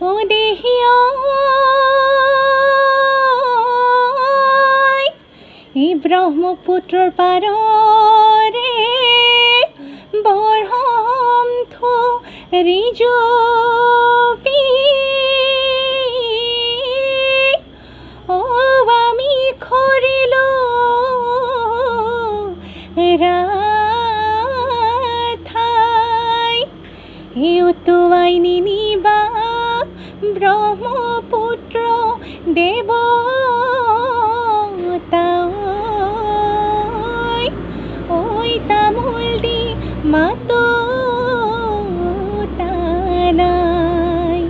ও দেহিয়া এই ব্রহ্মপুত্রর পারে বরহম থো রিজপি ও আমি খরিল রাথাই হেউ তো আইনি নিবা ব্রহ্মপুত্র দেব ওই তামুল দি মাতো তানাই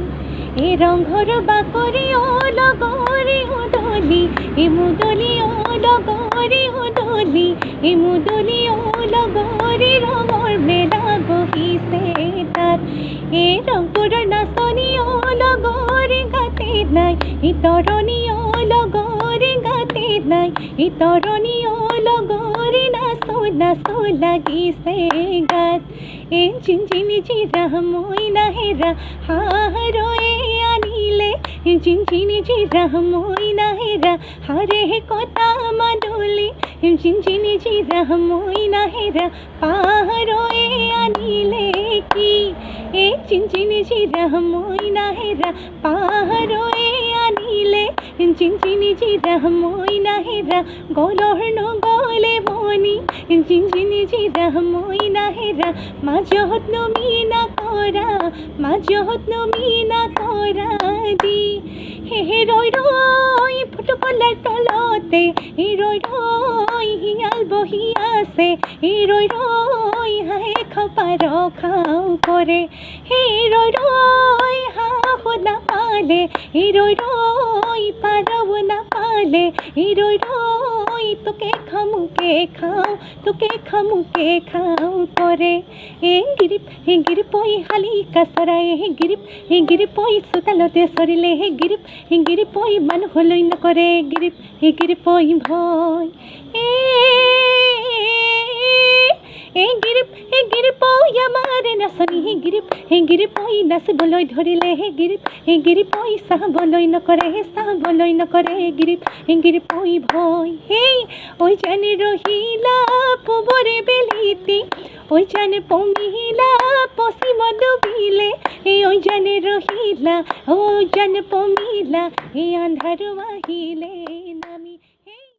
এ রংঘর বাকরে ও লগরে ও দলি এ মুদলি ও লগরে ও দলি এ মুদলি ও লগরে রঙর মেলা বহিছে তাত এ রংপুরের নাচনি ও লগরে গাতে নাই এ তরণী ও লগরে গাতে নাই এ তরণী ও লগরে নাচো নাচো লাগিছে গাত এ চিনচিনি চিরা মই নাহেরা হারয়ে আনিলে চিনচিনি চিরা মই নাহেরা হারে কথা মাডলি চিনচিনি চিরা মই নাহেরা পাহরয়ে আনিলে কি এ চিনচিনি চিরা মই নাহেরা পাহরয়ে আনিলে চিনচিনি চিরা মই নাহেরা গলর গলে মনি চিনচিনি চিরা মই নাহেরা মাজহত নমিনা করা মাজহত নমিনা করা দি হে রই রই ফুটবলের তলতে হে রই রই হিয়াল বহি আছে হে রই রই হায় খপার খাও করে হে রই রই হাহ না পালে হে রই রই পারব না পালে হে রই রই তোকে খামুকে খাও করে হে গিরিপ ওই হালিকা সরায় হে গিরিপ ওই সুতালতে সরিলে হে গিরিপ ওই মান হলই না করে গিরিপ ওই ভয় হে গিরিপ ওই আমার নাচনি হে গিরিপ ওই নাচ বলই ধরিলে হে গিরিপ ওই সাহ বলই না করে গিরিপ ওই ভয় হে ওই জানে রহিলা পবরে বেলিতি ওই জানে পমিলা পশ্চিম ডুবিলে ওই জানে রহিলা ওই জানে পমিলা এই আন্ধার আহিলে।